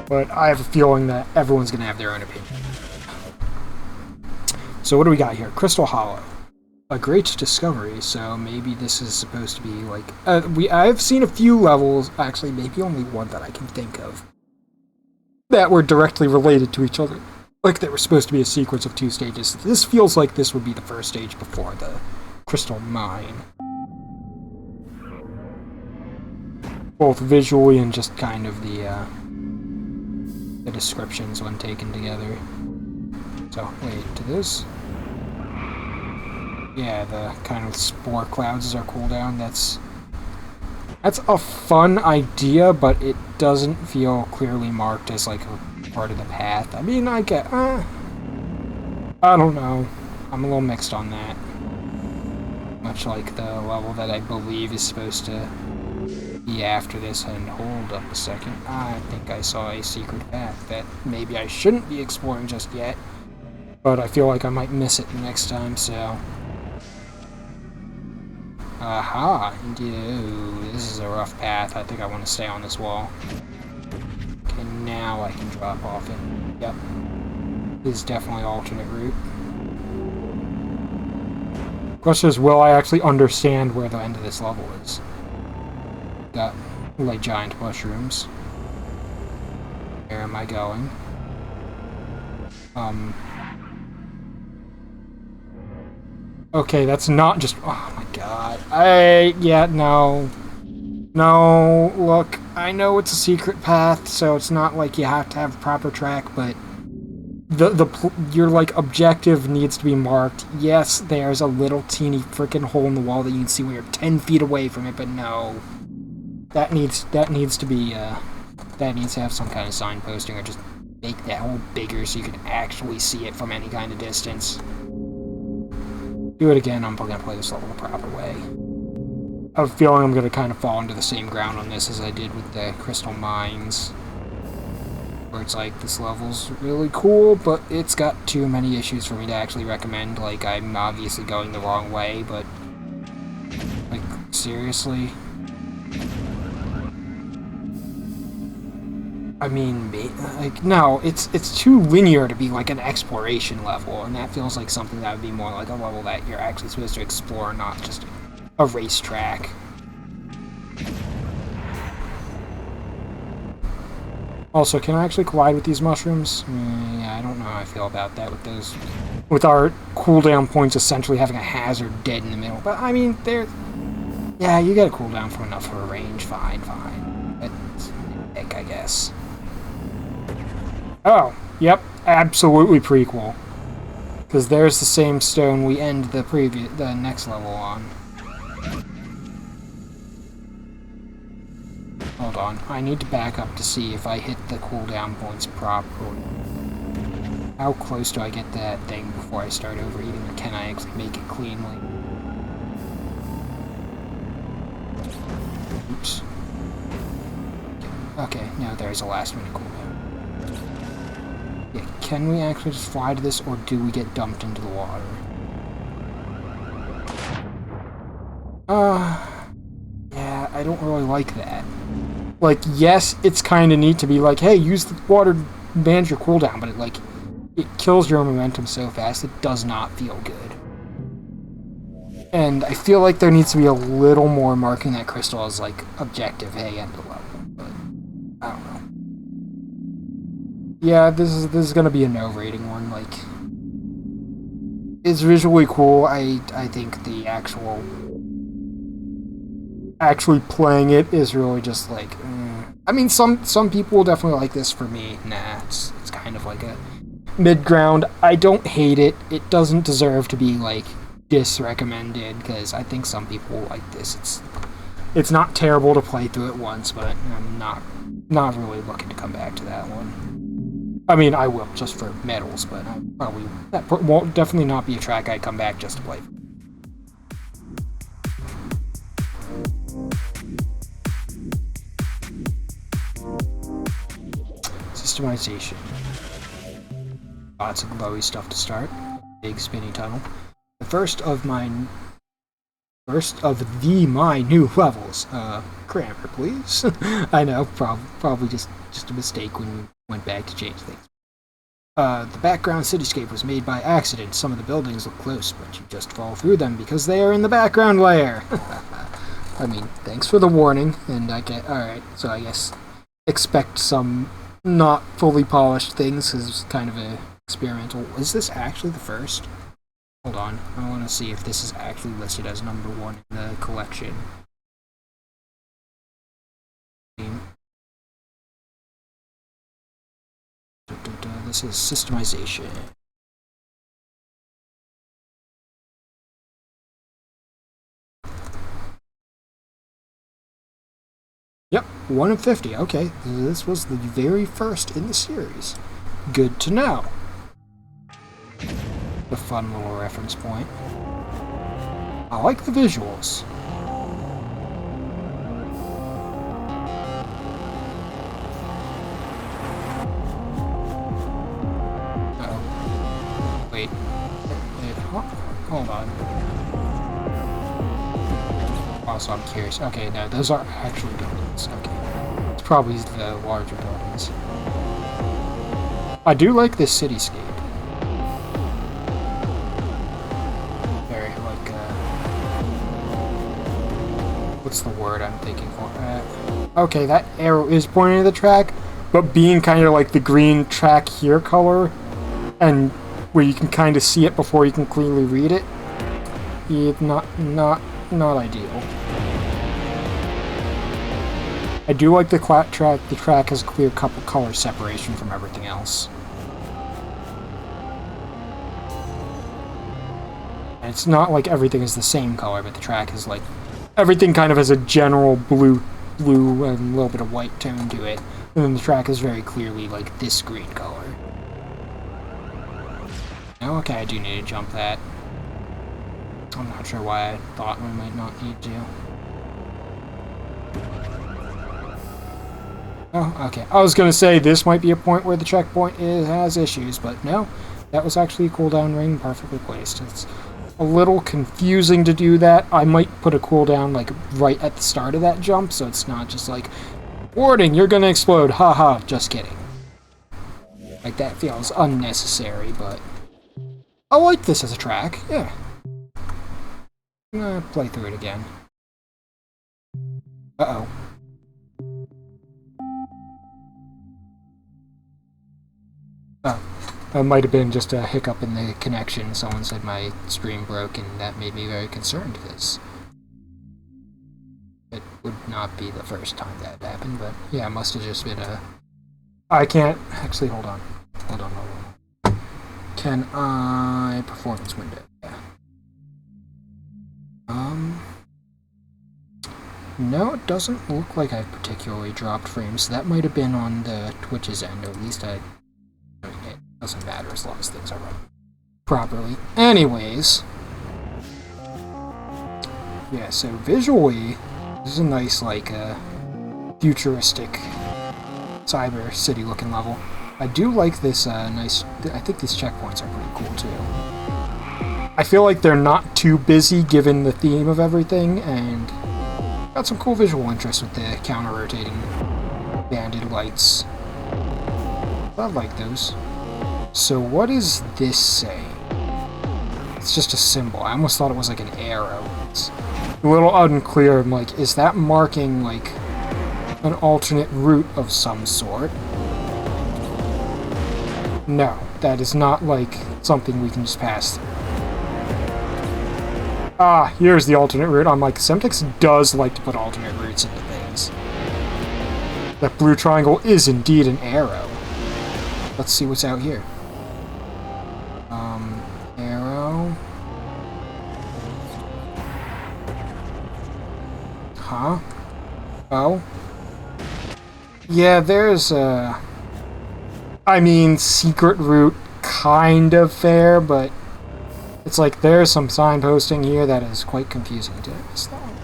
But I have a feeling that everyone's going to have their own opinion. So what do we got here? Crystal Hollow. A great discovery, so maybe this is supposed to be like... I've seen a few levels, actually maybe only one that I can think of, that were directly related to each other. Like they were supposed to be a sequence of 2 stages. This feels like this would be the first stage before the Crystal Mine. Both visually and just kind of the descriptions when taken together. So, wait, to this? Yeah, the kind of spore clouds as our cooldown, that's a fun idea, but it doesn't feel clearly marked as like a part of the path. I mean, I get, I don't know. I'm a little mixed on that. Much like the level that I believe is supposed to be after this, and hold up a second. I think I saw a secret path that maybe I shouldn't be exploring just yet, but I feel like I might miss it next time, so... Aha! Indeed. This is a rough path. I think I want to stay on this wall. Okay, now I can drop off it. Yep. This is definitely an alternate route. Question is, will I actually understand where the end of this level is? Got, like, giant mushrooms. Where am I going? Okay, that's not just... Oh my god. Yeah, no. No, look, I know it's a secret path, so it's not like you have to have a proper track, but... your, like, objective needs to be marked. Yes, there's a little teeny freaking hole in the wall that you can see when you're 10 feet away from it, but no. That needs to be, that needs to have some kind of signposting, or just make that hole bigger so you can actually see it from any kind of distance. Do it again, I'm going to play this level the proper way. I have a feeling I'm going to kind of fall into the same ground on this as I did with the Crystal Mines. Where it's like, this level's really cool, but it's got too many issues for me to actually recommend. Like, I'm obviously going the wrong way, but... Like, seriously? I mean, like, no, it's too linear to be like an exploration level, and that feels like something that would be more like a level that you're actually supposed to explore, not just a racetrack. Also, can I actually collide with these mushrooms? Yeah, I don't know how I feel about that with those... With our cooldown points essentially having a hazard dead in the middle. But, I mean, they're... Yeah, you get a cooldown for enough for a range. Fine, fine. It's heck, I guess. Oh, yep, absolutely prequel. Because there's the same stone we end the next level on. Hold on, I need to back up to see if I hit the cooldown points properly. How close do I get to that thing before I start overheating, or can I actually make it cleanly? Oops. Okay, no, there's a last minute cooldown. Yeah, can we actually just fly to this, or do we get dumped into the water? Yeah, I don't really like that. Like, yes, it's kind of neat to be like, hey, use the water to manage your cooldown, but it kills your momentum so fast, it does not feel good. And I feel like there needs to be a little more marking that crystal as, like, objective, hey, end the level, but I don't know. Yeah, this is gonna be a no rating one, like, it's visually cool. I think the actually playing it is really just like, I mean, some people will definitely like this. For me, nah, it's kind of like a mid-ground. I don't hate it. It doesn't deserve to be, like, disrecommended, because I think some people will like this. It's not terrible to play through it once, but I'm not really looking to come back to that one. I mean, I will, just for medals, but that won't definitely not be a track I come back just to play. Systemization. Lots of glowy stuff to start. Big spinny tunnel. The first of the my new levels. Grammar, please. I know, probably just just a mistake when we went back to change things. The background cityscape was made by accident. Some of the buildings look close, but you just fall through them because they are in the background layer. I mean, thanks for the warning, and I get... Alright, so I guess expect some not fully polished things, because it's kind of a experimental... Is this actually the first? Hold on, I want to see if this is actually listed as number 1 in the collection. This is systemization. Yep, 1 of 50. Okay, this was the very first in the series. Good to know. A fun little reference point. I like the visuals. Uh-oh. Wait. Hold on. Also, I'm curious. Okay, no, those are actually buildings. Okay. It's probably the larger buildings. I do like this cityscape. Very, like, what's the word I'm thinking for? Okay, that arrow is pointing to the track, but being kind of like the green track here color, and where you can kind of see it before you can clearly read it, not ideal. I do like the track. The track has a clear color separation from everything else. And it's not like everything is the same color, but the track is like... Everything kind of has a general blue and a little bit of white tone to it. And then the track is very clearly like this green color. Oh, okay, I do need to jump that. I'm not sure why I thought we might not need to. Oh, okay. I was gonna say this might be a point where the checkpoint has issues, but no. That was actually a cooldown ring perfectly placed. It's a little confusing to do that. I might put a cooldown like right at the start of that jump, so it's not just like, warning, you're gonna explode, haha, just kidding. Like, that feels unnecessary, but I like this as a track, yeah. I'm gonna play through it again. Uh-oh. Oh, that might have been just a hiccup in the connection. Someone said my stream broke, and that made me very concerned, because it would not be the first time that happened, but yeah, it must have just been a... I can't... Actually, hold on. Hold on. Can I... Performance window, yeah. No, it doesn't look like I've particularly dropped frames. That might have been on the Twitch's end, or at least I mean, it doesn't matter as long as things are running properly. Anyways. Yeah, so visually, this is a nice, like, futuristic cyber city looking level. I do like this nice... I think these checkpoints are pretty cool, too. I feel like they're not too busy given the theme of everything, and got some cool visual interest with the counter-rotating banded lights. I like those. So what is this saying? It's just a symbol. I almost thought it was like an arrow. It's a little unclear. I'm like, is that marking like an alternate route of some sort? No, that is not like something we can just pass through. Ah, here's the alternate route. I'm like, Semtex does like to put alternate routes into things. That blue triangle is indeed an arrow. Let's see what's out here. Arrow. Huh? Oh? Yeah, there's a... I mean, secret route kind of fair, but it's like there's some signposting here that is quite confusing to understand.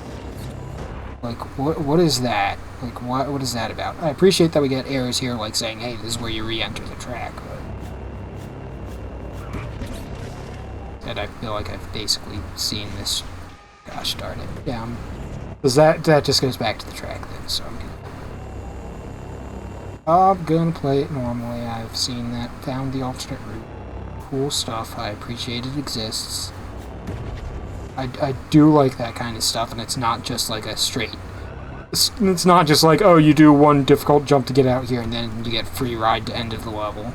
Like, what is that? Like, what is that about? I appreciate that we get errors here, like saying, hey, this is where you re-enter the track, but... And I feel like I've basically seen this... Gosh darn it. Yeah, because that just goes back to the track then, so I'm good. I'm gonna play it normally. I've seen that, found the alternate route. Cool stuff. I appreciate it exists. I do like that kind of stuff, and it's not just like a straight. It's not just like, oh, you do one difficult jump to get out here, and then you get free ride to end of the level.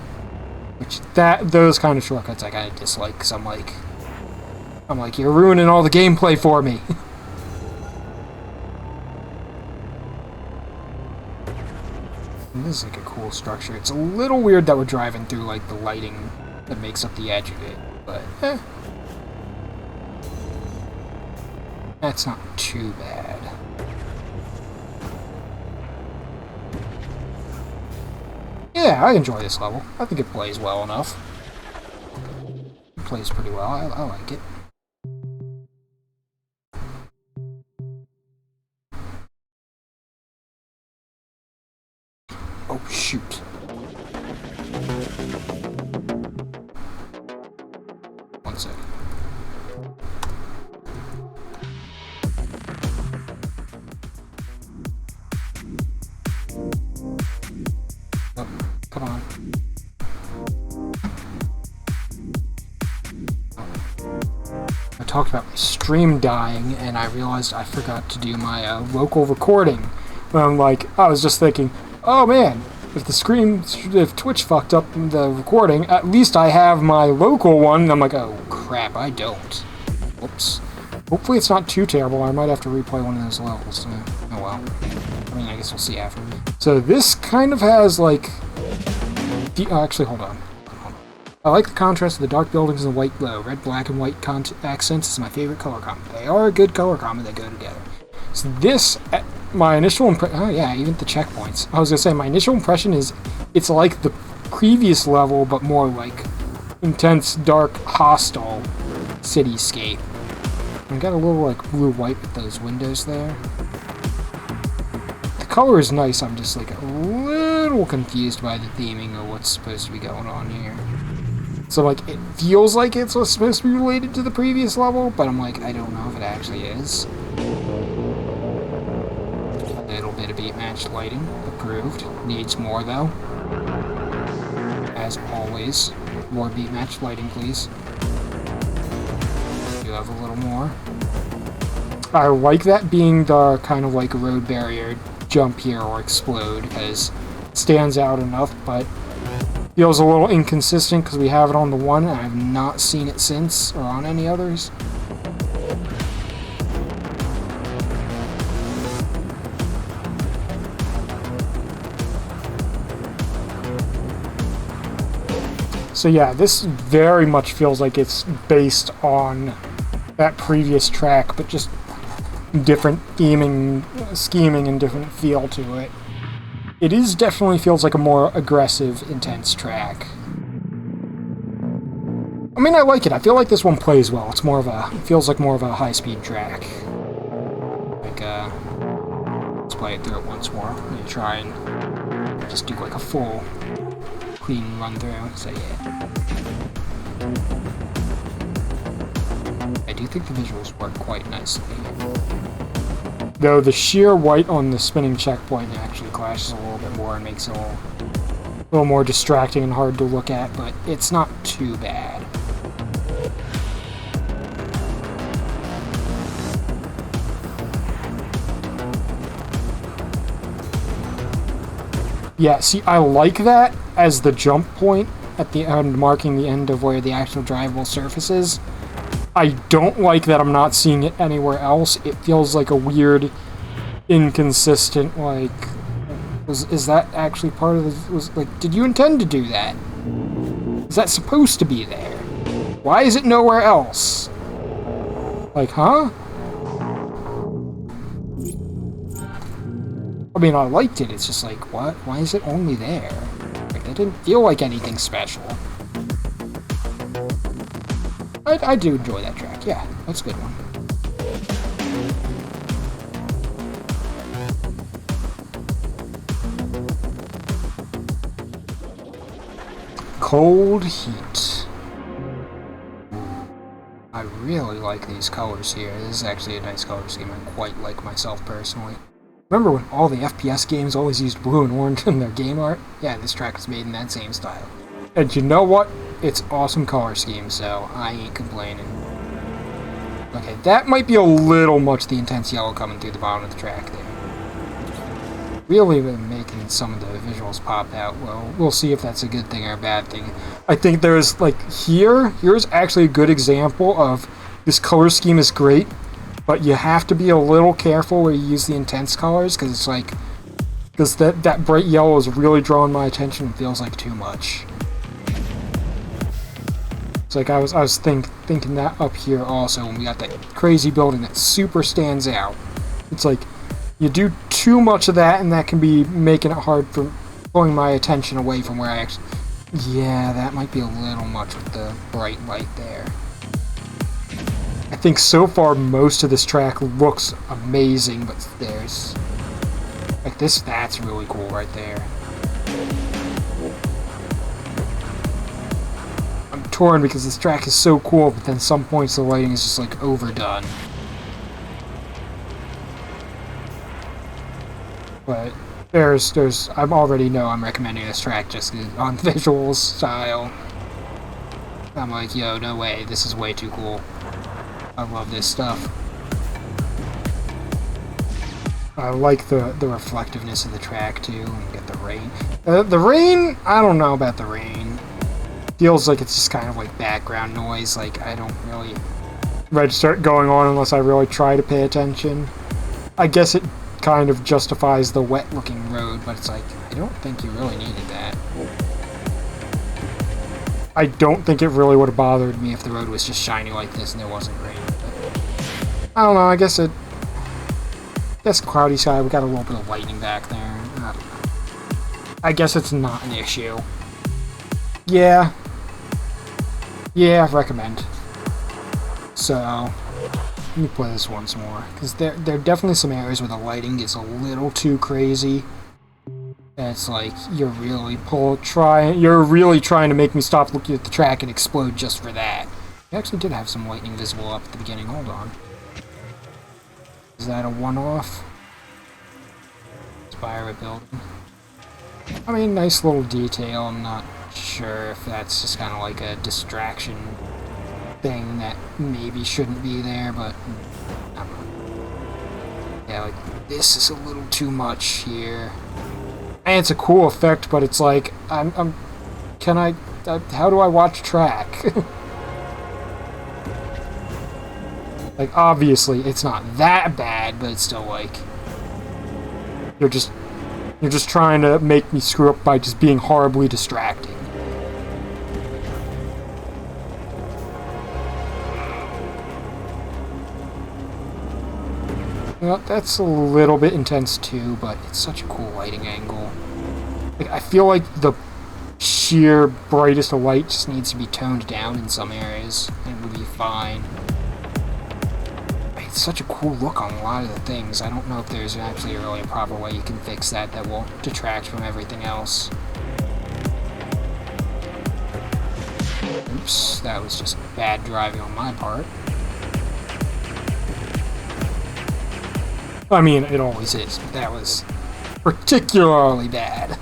Which those kind of shortcuts I kind of dislike, because I'm like, you're ruining all the gameplay for me. This is like a cool structure. It's a little weird that we're driving through like the lighting that makes up the edge of it, but that's not too bad. Yeah, I enjoy this level. I think it plays well enough. It plays pretty well. I like it. Oh, shoot. One second. Oh, come on. I talked about my stream dying, and I realized I forgot to do my local recording. I'm like, I was just thinking, oh man, if Twitch fucked up the recording, at least I have my local one. And I'm like, oh crap, I don't. Whoops. Hopefully it's not too terrible. I might have to replay one of those levels. Oh well. I mean, I guess we'll see after. So this kind of has like... actually, hold on. I like the contrast of the dark buildings and the white glow. Red, black, and white accents is my favorite color combo. They are a good color combo that go together. So this, my initial impression... Oh yeah, even the checkpoints. I was going to say, my initial impression is it's like the previous level, but more like intense, dark, hostile cityscape. And got a little like blue-white with those windows there. The color is nice, I'm just like a little confused by the theming of what's supposed to be going on here. So, like, it feels like it's supposed to be related to the previous level, but I'm like, I don't know if it actually is. A little bit of beat-matched lighting. Approved. Needs more, though. As always. More beat-matched lighting, please. Do have a little more. I like that being the kind of like road barrier jump here or explode, because it stands out enough, but feels a little inconsistent because we have it on the one and I've not seen it since or on any others. So yeah, this very much feels like it's based on that previous track, but just different theming, scheming, and different feel to it. It is definitely feels like a more aggressive, intense track. I mean, I like it. I feel like this one plays well. It's more of a, it feels like more of a high-speed track. Like, let's play it through it once more. I'm gonna try and just do like a full, clean run through. So yeah. I do think the visuals work quite nicely. Though the sheer white on the spinning checkpoint actually clashes a little bit more and makes it a little more distracting and hard to look at, but it's not too bad. Yeah, see, I like that as the jump point at the end, marking the end of where the actual drivable surface is. I don't like that I'm not seeing it anywhere else. It feels like a weird, inconsistent, like... Is that actually part of the... like, did you intend to do that? Is that supposed to be there? Why is it nowhere else? Like, huh? I mean, I liked it. It's just like, what? Why is it only there? Like, that didn't feel like anything special. I do enjoy that track. Yeah, that's a good one. Cold Heat. I really like these colors here. This is actually a nice color scheme. I quite like myself personally. Remember when all the FPS games always used blue and orange in their game art? Yeah, this track was made in that same style. And you know what? It's awesome color scheme, so I ain't complaining. Okay, that might be a little much, the intense yellow coming through the bottom of the track there. Really making some of the visuals pop out. Well, we'll see if that's a good thing or a bad thing. I think there's, like, here's actually a good example of this color scheme is great, but you have to be a little careful where you use the intense colors, because it's like, because that bright yellow is really drawing my attention and feels like too much. It's like I was thinking that up here also when we got that crazy building that super stands out. It's like you do too much of that and that can be making it hard for pulling my attention away from where I actually... Yeah, that might be a little much with the bright light there. I think so far most of this track looks amazing, but there's... Like this, that's really cool right there. I'm torn because this track is so cool, but then some points the lighting is just like overdone. But I already know I'm recommending this track just on visuals style. I'm like, yo, no way, this is way too cool. I love this stuff. I like the reflectiveness of the track too, and get the rain. The rain, I don't know about the rain. Feels like it's just kind of like background noise, like I don't really register it going on unless I really try to pay attention. I guess it kind of justifies the wet looking road, but it's like, I don't think you really needed that. I don't think it really would have bothered me if the road was just shiny like this and there wasn't rain. But I don't know, I guess cloudy sky, we got a little bit of lightning back there. I don't know. I guess it's not an issue. Yeah. Yeah, I recommend. So, let me play this once more, because there are definitely some areas where the lighting gets a little too crazy. And it's like, you're really trying to make me stop looking at the track and explode just for that. It actually did have some lightning visible up at the beginning, hold on. Is that a one-off? Spire building. I mean, nice little detail. I'm not sure if that's just kind of like a distraction thing that maybe shouldn't be there, but I don't know. Yeah, like, this is a little too much here. And it's a cool effect, but it's like, how do I watch track? Like, obviously, it's not that bad, but it's still like... You're just trying to make me screw up by just being horribly distracting. Well, that's a little bit intense too, but it's such a cool lighting angle. Like, I feel like the sheer brightest of light just needs to be toned down in some areas, and it would be fine. It's such a cool look on a lot of the things. I don't know if there's actually really a proper way you can fix that that will detract from everything else. Oops, that was just bad driving on my part. I mean, it always is, but that was particularly bad.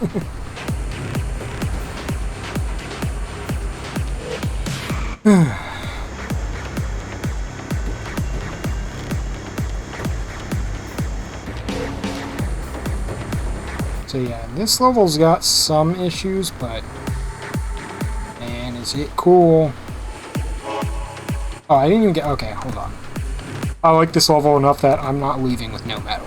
So yeah, this level's got some issues, but man, is it cool. Oh, I didn't even get... Okay, hold on. I like this level enough that I'm not leaving with no medal.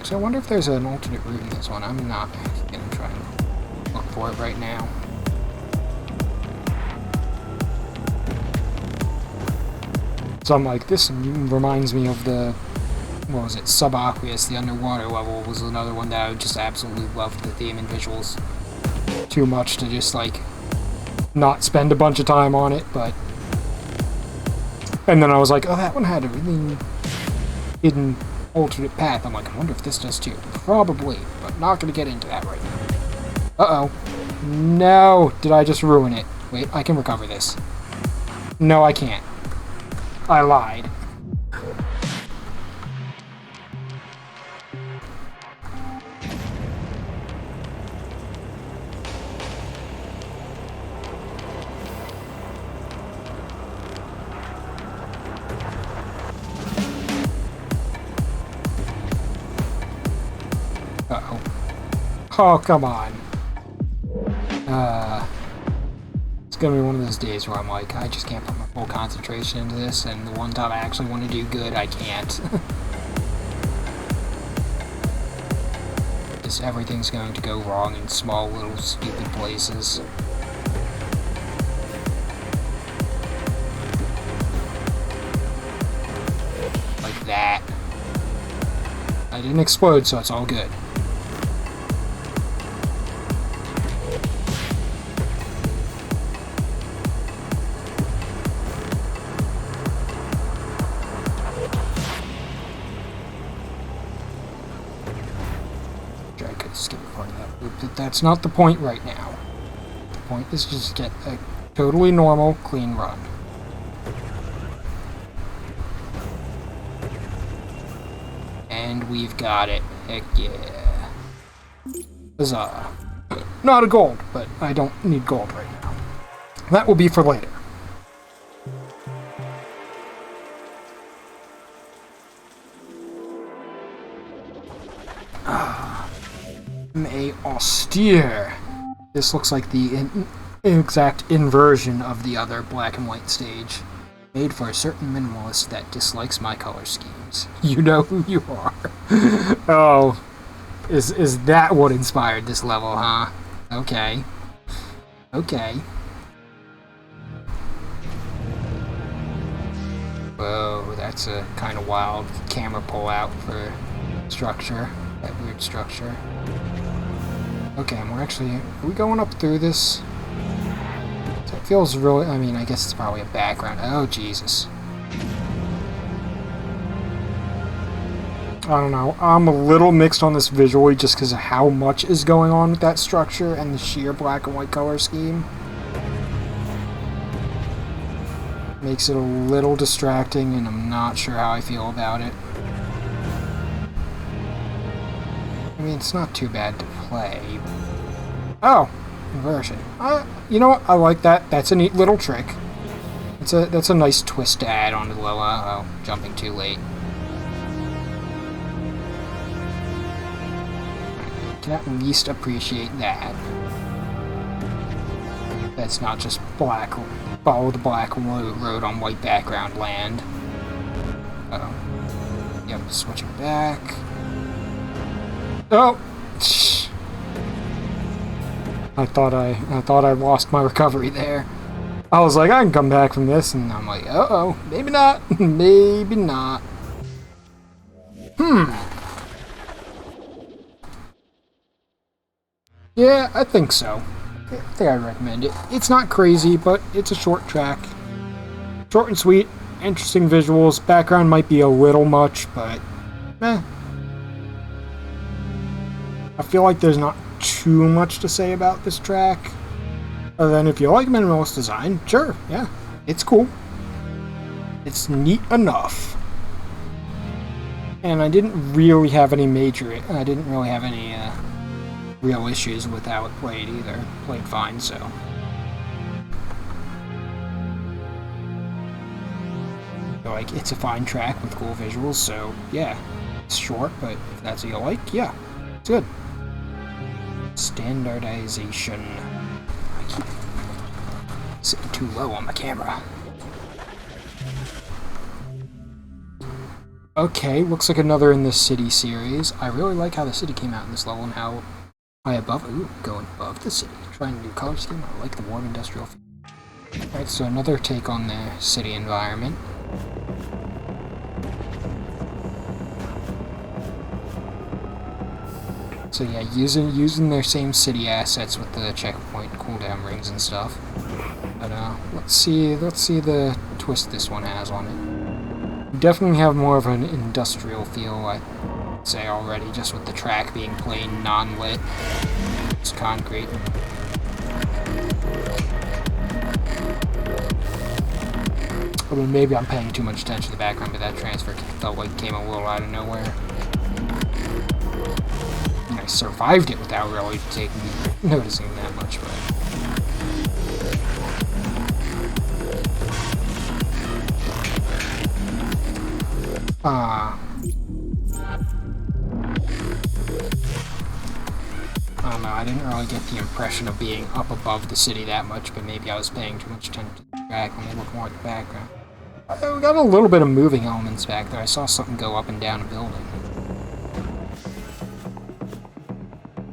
So I wonder if there's an alternate route in this one. I'm not going to try and look for it right now. So I'm like, this reminds me of the... What was it? Subaqueous, the underwater level, was another one that I just absolutely loved the theme and visuals. Too much to just, like, not spend a bunch of time on it, but... And then I was like, oh, that one had a really hidden alternate path. I'm like, I wonder if this does too. Probably, but not gonna get into that right now. Uh-oh. No! Did I just ruin it? Wait, I can recover this. No, I can't. I lied. Uh-oh. Oh, come on. It's gonna be one of those days where I'm like, I just can't put my full concentration into this, and the one time I actually want to do good, I can't. Just everything's going to go wrong in small, little, stupid places. Like that. I didn't explode, so it's all good. I could skip part of that loop, but that's not the point right now. The point is just get a totally normal, clean run. And we've got it. Heck yeah. Huzzah. Not a gold, but I don't need gold right now. That will be for later. A austere. This looks like the exact inversion of the other black and white stage. Made for a certain minimalist that dislikes my color schemes. You know who you are. Oh. Is that what inspired this level, huh? Okay. Okay. Whoa, that's a kind of wild camera pull-out for structure. That weird structure. Okay, and we're actually... Are we going up through this? So it feels really... I mean, I guess it's probably a background. Oh, Jesus. I don't know. I'm a little mixed on this visually just because of how much is going on with that structure and the sheer black and white color scheme. Makes it a little distracting, and I'm not sure how I feel about it. I mean, it's not too bad to play. Oh, inversion. You know what? I like that. That's a neat little trick. That's a nice twist to add onto the level. Oh, jumping too late. Can at least appreciate that. That's not just black. Follow the black road on white background land. Uh-oh. Yep, switching back. Oh! I thought I lost my recovery there. I was like, I can come back from this, and I'm like, uh-oh, maybe not, maybe not. Yeah, I think so. I think I recommend it. It's not crazy, but it's a short track. Short and sweet, interesting visuals. Background might be a little much, but eh. I feel like there's not too much to say about this track. Other than if you like minimalist design, sure, yeah, it's cool. It's neat enough. And I didn't really have any real issues with how it played either. Played fine, so. Like, it's a fine track with cool visuals, so yeah. It's short, but if that's what you like, yeah, it's good. Standardization. I keep sitting too low on the camera. Okay, looks like another in the city series. I really like how the city came out in this level and how high above. Ooh, going above the city. Trying a new color scheme. I like the warm industrial feel. Alright, so another take on the city environment. So yeah, using their same city assets with the checkpoint cooldown rings and stuff. But let's see the twist this one has on it. Definitely have more of an industrial feel, I'd say already, just with the track being plain non-lit. It's concrete. I mean, maybe I'm paying too much attention to the background, but that transfer felt like it came a little out of nowhere. And I survived it without really noticing that much, but... I didn't really get the impression of being up above the city that much, but maybe I was paying too much attention to the track. Let me look more at the background. We got a little bit of moving elements back there. I saw something go up and down a building.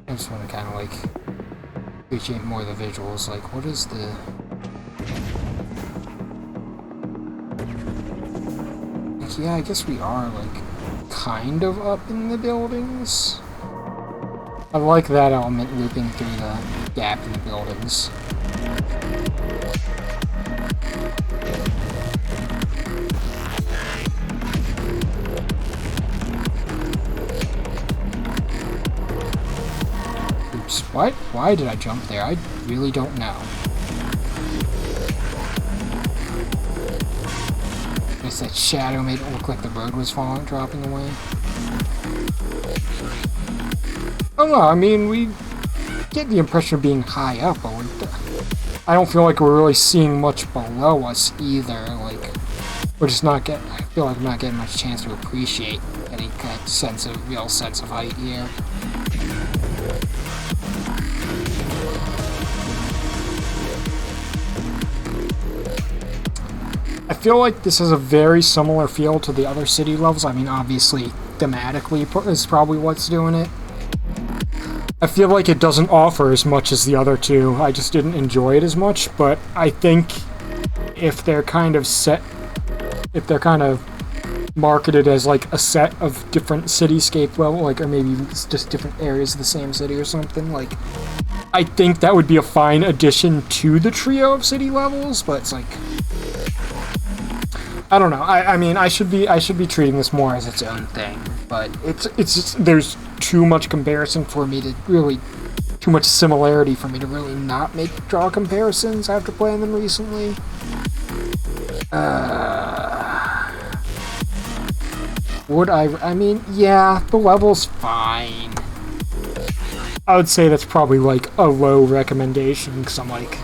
I just want to kind of like appreciate more of the visuals. Like, what is the... Like, yeah, I guess we are like kind of up in the buildings. I like that element looping through the gap in the buildings. Oops, why did I jump there? I really don't know. I guess that shadow made it look like the road was dropping away. I don't know, I mean, we get the impression of being high up, but I don't feel like we're really seeing much below us either. Like, we're just not getting, I feel like we're not getting much chance to appreciate any kind of real sense of height here. I feel like this has a very similar feel to the other city levels. I mean, obviously, thematically is probably what's doing it. I feel like it doesn't offer as much as the other two. I just didn't enjoy it as much, but I think if they're kind of marketed as like a set of different cityscape level, like, or maybe it's just different areas of the same city or something, like, I think that would be a fine addition to the trio of city levels, but it's like, I don't know. I mean, I should be treating this more as its own thing, but it's just, there's too much comparison for me to really, too much similarity for me to really not draw comparisons after playing them recently. Would I mean, yeah, the level's fine. I would say that's probably like a low recommendation, because I'm like,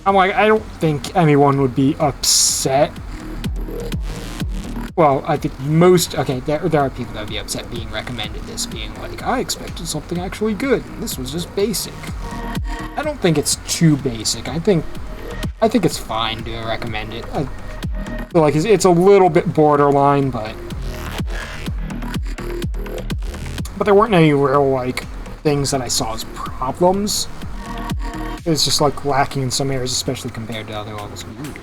I don't think anyone would be upset. Well, I think okay, there are people that would be upset being recommended this, being like, I expected something actually good, and this was just basic. I don't think it's too basic. I think it's fine to recommend it. I feel like it's a little bit borderline, but there weren't any real, like, things that I saw as problems. It's just, like, lacking in some areas, especially compared to other levels. Ooh.